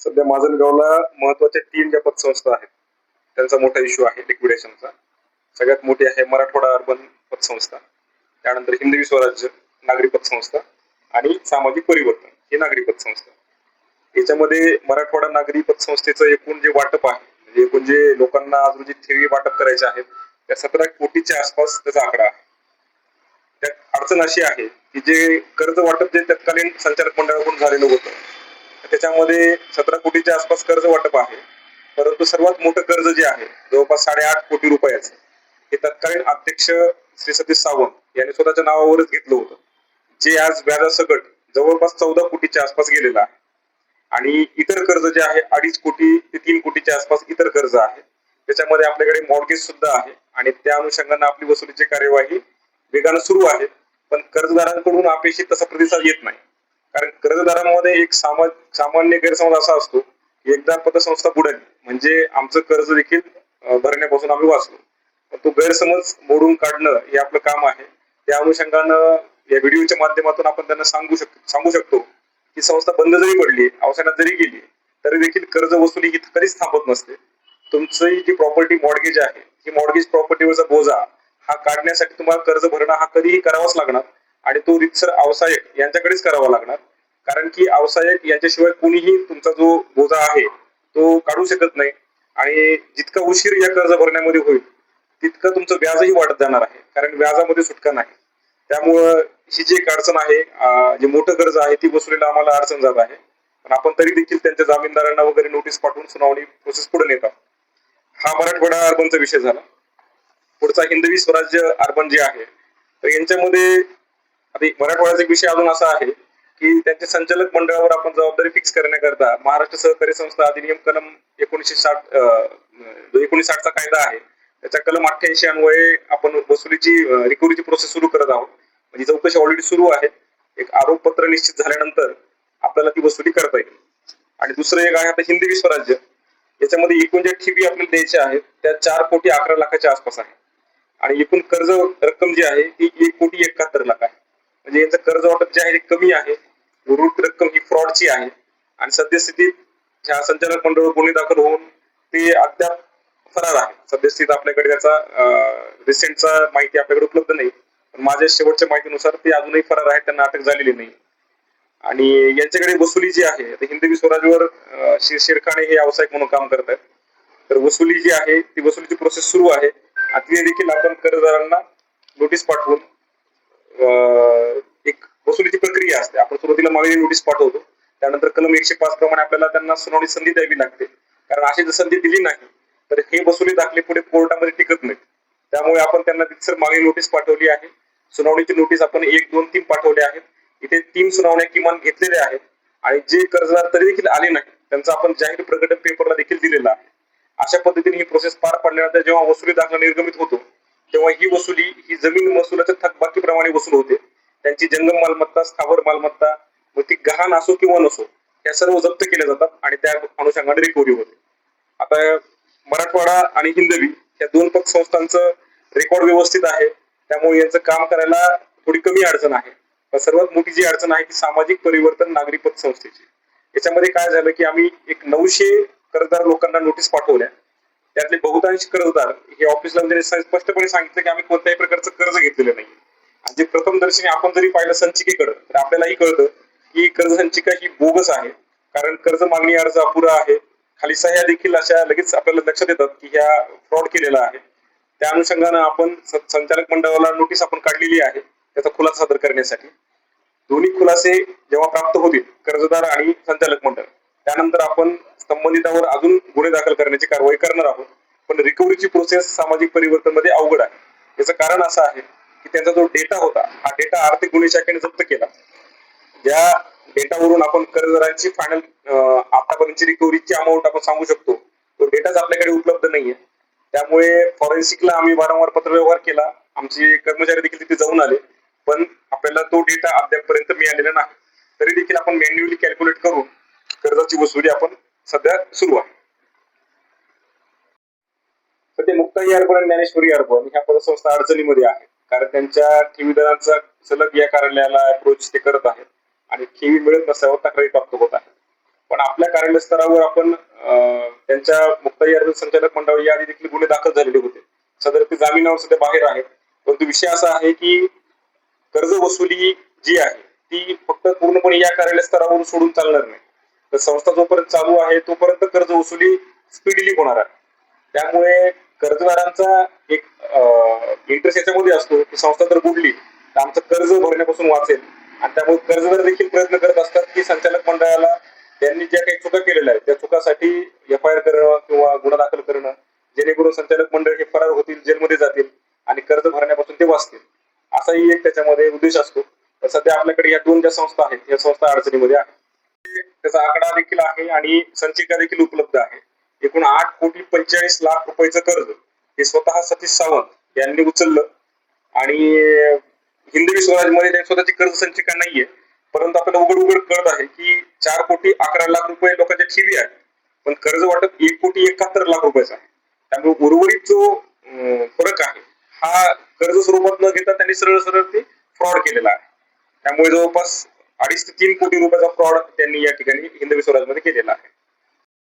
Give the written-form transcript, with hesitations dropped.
सध्या माजलगावला महत्वाच्या 3 ज्या पतसंस्था आहेत त्यांचा मोठा इश्यू आहे लिक्विडेशनचा. सगळ्यात मोठी आहे मराठवाडा अर्बन पतसंस्था, त्यानंतर हिंदवी स्वराज्य नागरी पतसंस्था आणि सामाजिक परिवर्तन ही नागरी पतसंस्था. याच्यामध्ये मराठवाडा नागरी पतसंस्थेचं एकूण जे वाटप आहे, म्हणजे एकूण जे लोकांना अजून जे ठेवी वाटप करायचे आहेत त्या 17 कोटीच्या आसपास त्याचा आकडा आहे. त्यात अडचण अशी आहे की जे कर्ज वाटप जे तत्कालीन संचालक मंडळाकडून झालेलं होतं त्याच्यामध्ये 17 कोटीच्या आसपास कर्ज वाटप आहे, परंतु सर्वात मोठं कर्ज जे आहे जवळपास 8.5 कोटी रुपयाचं हे तत्कालीन अध्यक्ष श्री सतीश सावंत यांनी स्वतःच्या नावावरच घेतलं होतं, जे आज व्याजासकट जवळपास 14 कोटीच्या आसपास गेलेलं आहे. आणि इतर कर्ज जे आहे 2.5 कोटी ते 3 कोटीच्या आसपास इतर कर्ज आहे. त्याच्यामध्ये आपल्याकडे मॉर्गेज सुद्धा आहे आणि त्या अनुषंगाने आपली वसुलीची कार्यवाही वेगानं सुरू आहे, पण कर्जदारांकडून अपेक्षित तसा प्रतिसाद येत नाही. कारण कर्जदारांमध्ये एक सामान्य गैरसमज असा असतो की एकदा पतसंस्था बुडाली म्हणजे आमचं कर्ज देखील भरण्यापासून आम्ही वाचलो. पण तो गैरसमज मोडून काढणं हे आपलं काम आहे. त्या अनुषंगानं या व्हिडिओच्या माध्यमातून आपण त्यांना सांगू शकतो की संस्था बंद जरी पडली, अवसानात जरी गेली तरी देखील कर्ज वसुली ही कधीच थांबत नसते. तुमची जी प्रॉपर्टी मॉर्गेज आहे ही मॉर्गेज प्रॉपर्टीवरचा बोजा हा काढण्यासाठी तुम्हाला कर्ज भरणं हा कधीही करावाच लागणार आणि तो रितसर अवसायक यांच्याकडेच करावा लागणार. कारण की अवसायक यांच्याशिवाय कोणीही तुमचा जो बोजा आहे तो काढू शकत नाही आणि जितका उशीर या कर्ज भरण्यामध्ये होईल तितकं तुमचं व्याजही वाढत जाणार आहे, कारण व्याजामध्ये सुटका नाही. त्यामुळं ही जी एक अडचण आहे, जे मोठं कर्ज आहे ती वसुलीला आम्हाला अडचण जात आहे, पण आपण तरी देखील त्यांच्या जामीनदारांना वगैरे नोटीस पाठवून सुनावणी प्रोसेस पुढे नेतात. हा मराठवाडा अर्बनचा विषय झाला. पुढचा हिंदवी स्वराज्य अर्बन जे आहे तर यांच्यामध्ये आता मराठवाड्याचा विषय अजून असा आहे की त्यांच्या संचालक मंडळावर आपण जबाबदारी फिक्स करण्याकरता महाराष्ट्र सहकारी संस्था अधिनियम कलम 1960 चा कायदा आहे, त्याच्या कलम 88 अन्वये आपण वसुलीची रिकव्हरीची प्रोसेस सुरू करत आहोत. म्हणजे चौकशी ऑलरेडी सुरू आहे. एक आरोपपत्र निश्चित झाल्यानंतर आपल्याला ती वसुली करता येईल. आणि दुसरं एक आहे आता हिंदवी स्वराज्य. याच्यामध्ये एकूण ज्या ठेवी आपल्याला द्यायच्या आहेत त्या 4 कोटी 11 लाखाच्या आसपास आहे आणि एकूण कर्ज रक्कम जी आहे ती 1 कोटी 71 लाख आहे. म्हणजे यांचं कर्ज वाटप जे आहे ते कमी आहे, उर्वरित रक्कम ही फ्रॉडची आहे आणि सद्यस्थितीत ह्या संचालक मंडळ गुन्हे दाखल होऊन ते अद्याप फरार आहे. सद्यस्थितीत आपल्याकडे त्याचा रिसेंटचा माहिती आपल्याकडे उपलब्ध नाही, पण माझ्या शेवटच्या माहितीनुसार ते अजूनही फरार आहेत, त्यांना अटक झालेली नाही. आणि यांच्याकडे वसुली जी आहे हिंदवी स्वराज्यावर शिरखाणे हे व्यावसायिक म्हणून काम करत आहेत, तर वसुली जी आहे ती वसुलीची प्रोसेस सुरू आहे. आता देखील आपण कर्जदारांना नोटीस पाठवून एक वसुलीची प्रक्रिया असते. आपण सुरुवातीला मागणी नोटीस पाठवतो, त्यानंतर कलम 105 प्रमाणे आपल्याला त्यांना सुनावणी संधी द्यावी लागते, कारण अशी जर संधी दिली नाही तर हे वसुली दाखले पुढे कोर्टामध्ये टिकत नाही. त्यामुळे आपण त्यांना तिथसर मागणी नोटीस पाठवली आहे. सुनावणीची नोटीस आपण 1, 2, 3 पाठवले आहेत. इथे 3 सुनावण्या किमान घेतलेल्या आहेत आणि जे कर्जदार तरी देखील आले नाही त्यांचा आपण जाहीर प्रकटन पेपरला देखील दिलेला आहे. अशा पद्धतीने ही प्रोसेस पार पडल्यानंतर जेव्हा वसुली दाखला निर्गमित होतो तेव्हा ही वसुली ही जमीन महसुलाच्या थकबाकीप्रमाणे वसूल होते. त्यांची जंगम मालमत्ता, स्थावर मालमत्ता, व ती गहाण असो किंवा नसो या सर्व जप्त केल्या जातात आणि त्या अनुषंगाने रिकव्हरी होते. आता मराठवाडा आणि हिंदवी या 2 पतसंस्थांचं रेकॉर्ड व्यवस्थित आहे, त्यामुळे यांचं काम करायला थोडी कमी अडचण आहे. पण सर्वात मोठी जी अडचण आहे ती सामाजिक परिवर्तन नागरी पतसंस्थेची. याच्यामध्ये काय झालं की आम्ही एक 900 कर्जदार लोकांना नोटीस पाठवल्या. त्यातले बहुतांश कर्जदार हे ऑफिसला स्पष्टपणे सांगितलं की आम्ही कोणत्याही प्रकारचं कर्ज घेतलेलं नाही. आणि जे प्रथमदर्शनी आपण जरी पाहिलं संचिकेकडे तर आपल्यालाही कळतं की कर्ज संचिका ही बोगस आहे, कारण कर्ज मागणी अर्ज अपुरा आहे, खाली सह्या देखील अशा लगेच आपल्याला लक्षात येतात की ह्या फ्रॉड केलेला आहे. त्या अनुषंगानं आपण संचालक मंडळाला नोटीस आपण काढलेली आहे त्याचा खुलासा सादर करण्यासाठी. दोन्ही खुलासे जेव्हा प्राप्त होतील कर्जदार आणि संचालक मंडळ त्यानंतर आपण संबंधितावर अजून गुन्हे दाखल करण्याची कारवाई करणार आहोत. पण रिकव्हरीची प्रोसेस सामाजिक परिवर्तन मध्ये अवघड आहे. याचं कारण असं आहे की त्यांचा जो डेटा होता हा डेटा आर्थिक गुन्हे शाखेने जप्त केला. ज्या डेटावरून आपण कर्जदारांची फायनल आतापर्यंतची रिकव्हरीची अमाऊंट आपण सांगू शकतो तो डेटाच आपल्याकडे उपलब्ध नाहीये. त्यामुळे फॉरेन्सिकला आम्ही वारंवार पत्रव्यवहार केला, आमचे कर्मचारी देखील तिथे जाऊन आले, पण आपल्याला तो डेटा अद्यापपर्यंत मिळालेला नाही. तरी देखील आपण मॅन्युअली कॅल्क्युलेट करून कर्जाची वसुली आपण सध्या सुरू आहे. सध्या मुक्ताई अर्बन आणि ज्ञानेश्वरी अर्बन ह्या पतसंस्था अडचणीमध्ये आहे, कारण त्यांच्या ठेवीदारांचा सलग या कार्यालयाला अप्रोच ते करत आहेत आणि ठेवी मिळत नसल्यावर तक्रारी प्राप्त होत आहे. पण आपल्या कार्यालय स्तरावर आपण त्यांच्या मुक्ताई अर्ज संचालक मंडळावर याआधी देखील गुन्हे दाखल झालेले होते. सदर ते जामिनावर सध्या बाहेर आहेत. परंतु विषय असा आहे की कर्ज वसुली जी आहे ती फक्त पूर्णपणे या कार्यालय स्तरावरून सोडून चालणार नाही. तर संस्था जोपर्यंत चालू आहे तोपर्यंत कर्ज वसुली स्पीडली होणार आहे. त्यामुळे कर्जदारांचा एक इंटरेस्ट याच्यामध्ये असतो की संस्था जर बुडली तर आमचं कर्ज भरण्यापासून वाचेल. आणि त्यामुळे कर्जदार देखील प्रयत्न करत असतात की संचालक मंडळाला त्यांनी ज्या काही चुका केलेल्या आहेत त्या चुकासाठी FIR करणं किंवा गुन्हा दाखल करणं, जेणेकरून संचालक मंडळ हे फरार होतील, जेलमध्ये जातील आणि कर्ज भरण्यापासून ते वाचतील, असाही एक त्याच्यामध्ये उद्देश असतो. तर सध्या आपल्याकडे या 2 ज्या संस्था आहेत या संस्था अडचणीमध्ये आहेत. त्याचा आकडा देखील आहे आणि संचिका देखील उपलब्ध आहे. एकूण 8,45,00,000 रुपयाचं कर्ज हे स्वतः सतीश सावंत यांनी उचललं आणि हिंदवी स्वराजमध्ये त्यांची स्वतःची कर्ज संचिका नाहीये. परंतु आपल्याला उघड कळत आहे की 4,11,00,000 रुपये लोकांच्या ठेवी आहेत, पण कर्ज वाटप 1,71,00,000 रुपयाचं आहे. त्यामुळे उर्वरित जो फरक आहे हा कर्ज स्वरूपात न घेता त्यांनी सरळ ते फ्रॉड केलेला आहे. त्यामुळे जवळपास 2.5 ते 3 कोटी रुपयाचा फ्रॉड त्यांनी या ठिकाणी हिंदवी स्वराजमध्ये केलेला आहे.